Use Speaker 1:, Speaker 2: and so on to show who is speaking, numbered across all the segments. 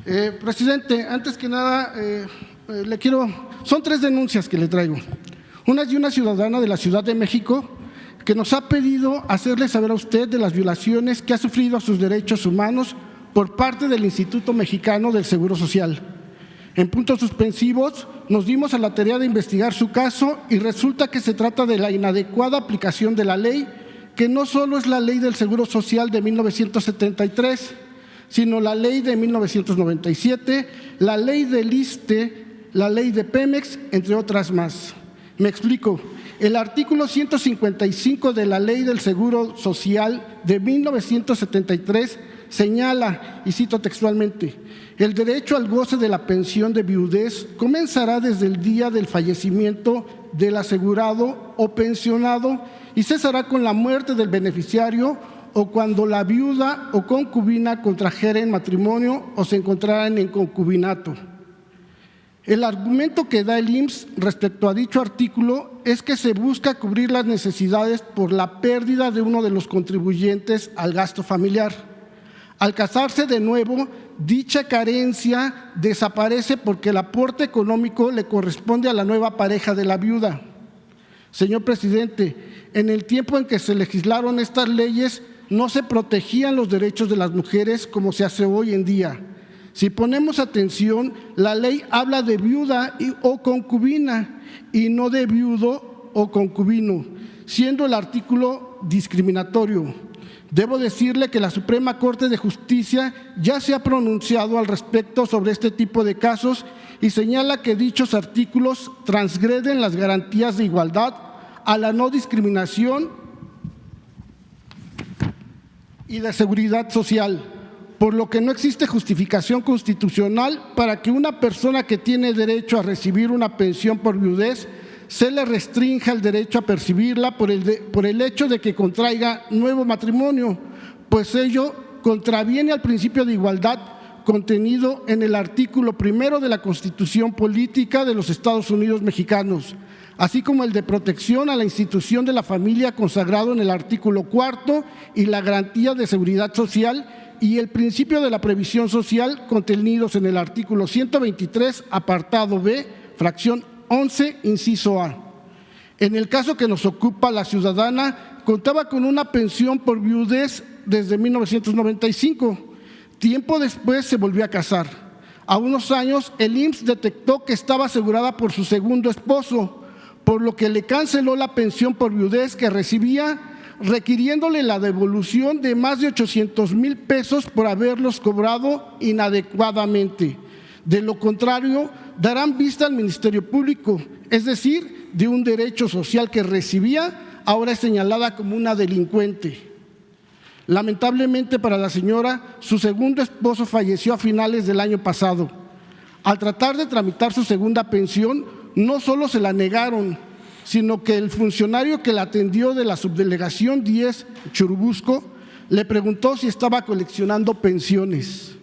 Speaker 1: Presidente, antes que nada, son 3 denuncias que le traigo. Una es de una ciudadana de la Ciudad de México que nos ha pedido hacerle saber a usted de las violaciones que ha sufrido a sus derechos humanos por parte del Instituto Mexicano del Seguro Social. En puntos suspensivos, nos dimos a la tarea de investigar su caso y resulta que se trata de la inadecuada aplicación de la ley, que no solo es la Ley del Seguro Social de 1973, sino la Ley de 1997, la Ley del ISSSTE, la Ley de Pemex, entre otras más. Me explico. El artículo 155 de la Ley del Seguro Social de 1973 señala, y cito textualmente, el derecho al goce de la pensión de viudez comenzará desde el día del fallecimiento del asegurado o pensionado y cesará con la muerte del beneficiario o cuando la viuda o concubina contrajeren matrimonio o se encontraran en concubinato. El argumento que da el IMSS respecto a dicho artículo es que se busca cubrir las necesidades por la pérdida de uno de los contribuyentes al gasto familiar. Al casarse de nuevo, dicha carencia desaparece porque el aporte económico le corresponde a la nueva pareja de la viuda. Señor presidente, en el tiempo en que se legislaron estas leyes, no se protegían los derechos de las mujeres como se hace hoy en día. Si ponemos atención, la ley habla de viuda o concubina y no de viudo o concubino, siendo el artículo discriminatorio. Debo decirle que la Suprema Corte de Justicia ya se ha pronunciado al respecto sobre este tipo de casos y señala que dichos artículos transgreden las garantías de igualdad, a la no discriminación y de seguridad social, por lo que no existe justificación constitucional para que una persona que tiene derecho a recibir una pensión por viudez se le restrinja el derecho a percibirla por el hecho de que contraiga nuevo matrimonio, pues ello contraviene al principio de igualdad contenido en el artículo 1 de la Constitución Política de los Estados Unidos Mexicanos, así como el de protección a la institución de la familia consagrado en el artículo 4 y la garantía de seguridad social y el principio de la previsión social contenidos en el artículo 123, apartado B, fracción 11, inciso A. En el caso que nos ocupa, la ciudadana contaba con una pensión por viudez desde 1995. Tiempo después se volvió a casar. A unos años, el IMSS detectó que estaba asegurada por su segundo esposo, por lo que le canceló la pensión por viudez que recibía, requiriéndole la devolución de más de 800,000 pesos por haberlos cobrado inadecuadamente. De lo contrario, darán vista al Ministerio Público, es decir, de un derecho social que recibía, ahora es señalada como una delincuente. Lamentablemente para la señora, su segundo esposo falleció a finales del año pasado. Al tratar de tramitar su segunda pensión, no solo se la negaron, sino que el funcionario que la atendió de la subdelegación 10 Churubusco le preguntó si estaba coleccionando pensiones.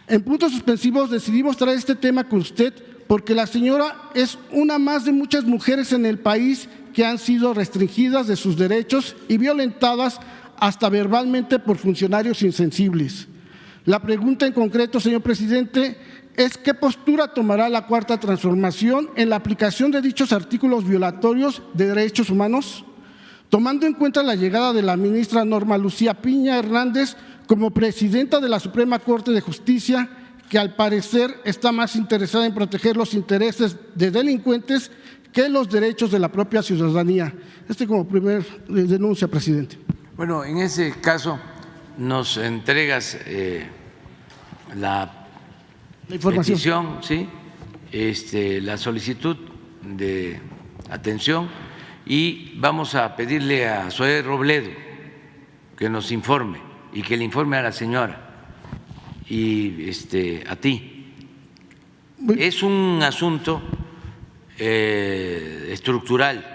Speaker 1: En puntos suspensivos decidimos traer este tema con usted porque la señora es una más de muchas mujeres en el país que han sido restringidas de sus derechos y violentadas hasta verbalmente por funcionarios insensibles. La pregunta en concreto, señor presidente, es ¿qué postura tomará la Cuarta Transformación en la aplicación de dichos artículos violatorios de derechos humanos? Tomando en cuenta la llegada de la ministra Norma Lucía Piña Hernández como presidenta de la Suprema Corte de Justicia, que al parecer está más interesada en proteger los intereses de delincuentes que los derechos de la propia ciudadanía. Como primer denuncia, presidente.
Speaker 2: Bueno, en ese caso nos entregas la información, petición, ¿sí? La solicitud de atención y vamos a pedirle a Zoé Robledo que nos informe y que le informe a la señora y a ti. Es un asunto estructural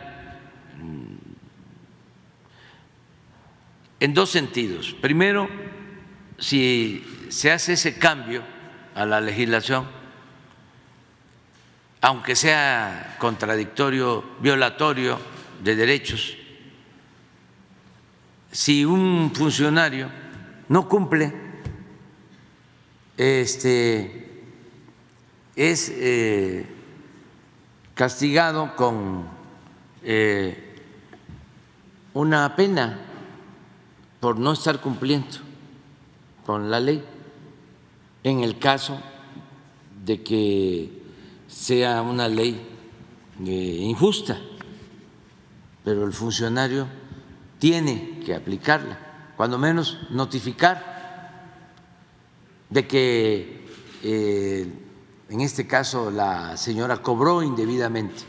Speaker 2: en dos sentidos. Primero, si se hace ese cambio a la legislación, aunque sea contradictorio, violatorio de derechos, si un funcionario no cumple es castigado con una pena por no estar cumpliendo con la ley, en el caso de que sea una ley injusta, pero el funcionario tiene que aplicarla, cuando menos notificar de que en este caso la señora cobró indebidamente,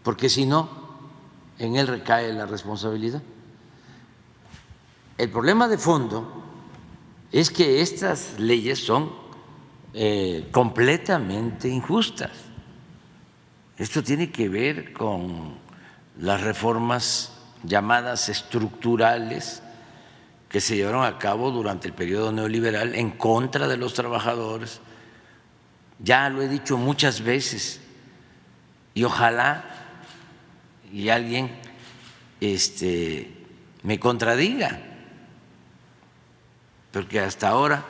Speaker 2: porque si no, en él recae la responsabilidad. El problema de fondo es que estas leyes son completamente injustas. Esto tiene que ver con las reformas llamadas estructurales que se llevaron a cabo durante el periodo neoliberal en contra de los trabajadores. Ya lo he dicho muchas veces y ojalá y alguien me contradiga, porque hasta ahora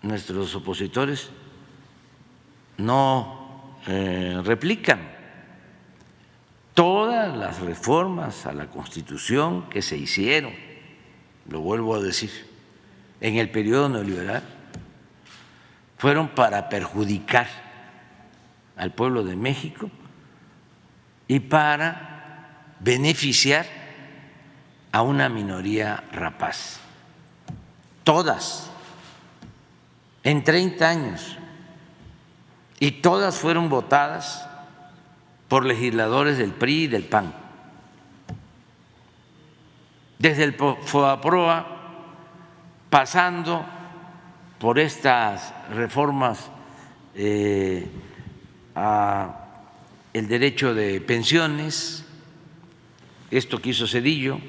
Speaker 2: nuestros opositores no replican todas las reformas a la Constitución que se hicieron, lo vuelvo a decir, en el periodo neoliberal, fueron para perjudicar al pueblo de México y para beneficiar a una minoría rapaz. Todas, en 30 años, y todas fueron votadas por legisladores del PRI y del PAN. Desde el FOBAPROA, pasando por estas reformas a el derecho de pensiones, esto que hizo Zedillo,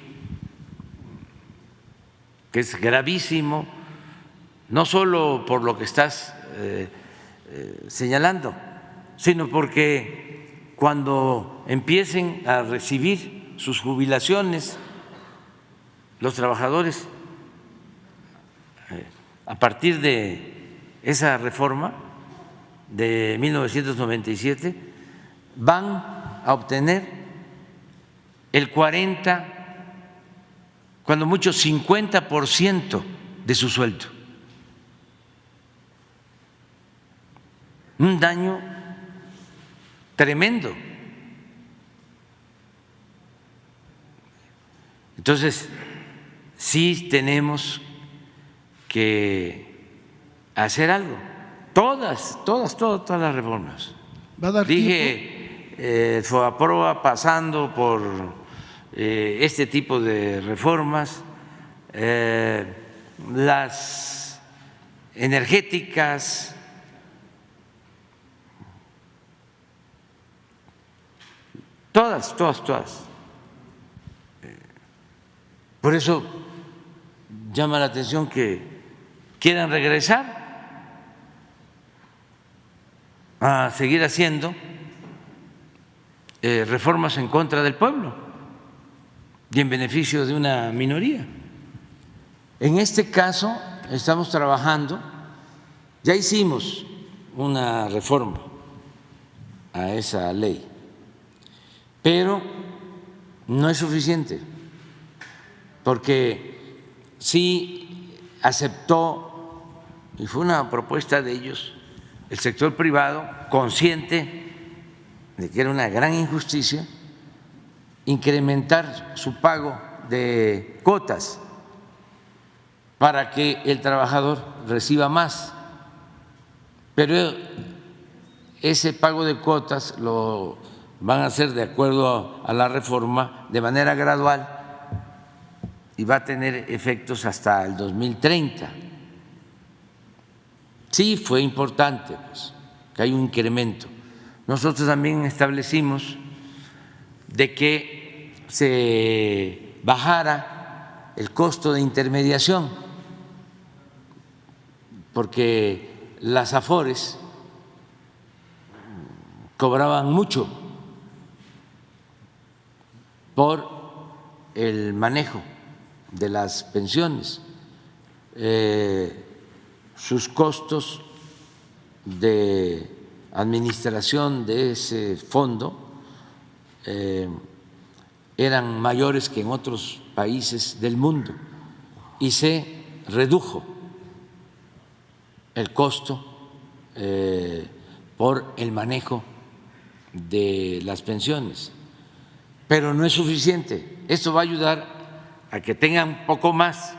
Speaker 2: que es gravísimo, no solo por lo que estás señalando, sino porque cuando empiecen a recibir sus jubilaciones los trabajadores a partir de esa reforma de 1997, van a obtener el 40, cuando mucho 50% de su sueldo. Un daño tremendo. Entonces, sí tenemos que hacer algo. Todas las reformas.
Speaker 1: ¿Va a dar
Speaker 2: Dije, FOBAPROA pasando por este tipo de reformas, las energéticas, todas. Por eso llama la atención que quieran regresar a seguir haciendo reformas en contra del pueblo y en beneficio de una minoría. En este caso estamos trabajando, ya hicimos una reforma a esa ley, pero no es suficiente, porque sí aceptó, y fue una propuesta de ellos, el sector privado, consciente de que era una gran injusticia, incrementar su pago de cuotas para que el trabajador reciba más. Pero ese pago de cuotas lo van a hacer de acuerdo a la reforma de manera gradual y va a tener efectos hasta el 2030. Sí fue importante, pues, que hay un incremento. Nosotros también establecimos de que se bajara el costo de intermediación, porque las AFORES cobraban mucho por el manejo de las pensiones. sus costos de administración de ese fondo eran mayores que en otros países del mundo y se redujo el costo por el manejo de las pensiones, pero no es suficiente. Esto va a ayudar a que tengan un poco más,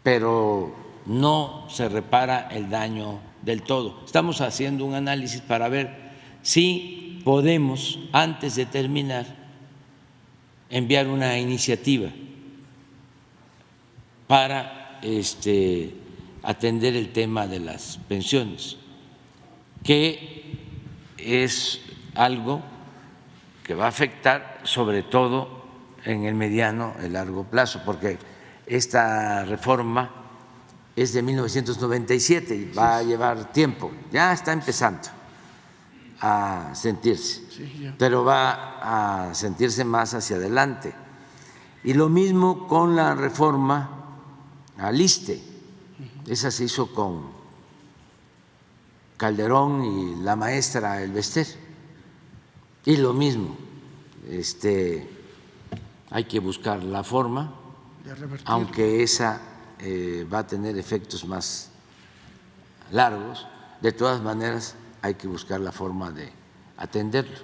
Speaker 2: pero no se repara el daño del todo. Estamos haciendo un análisis para ver si podemos, antes de terminar, enviar una iniciativa para atender el tema de las pensiones, que es algo que va a afectar sobre todo en el mediano y largo plazo, porque esta reforma es de 1997 y va a llevar tiempo, ya está empezando a sentirse, pero va a sentirse más hacia adelante. Y lo mismo con la reforma al ISSSTE, esa se hizo con Calderón y la maestra Elvester, y lo mismo, hay que buscar la forma, aunque esa va a tener efectos más largos, de todas maneras hay que buscar la forma de atenderlo.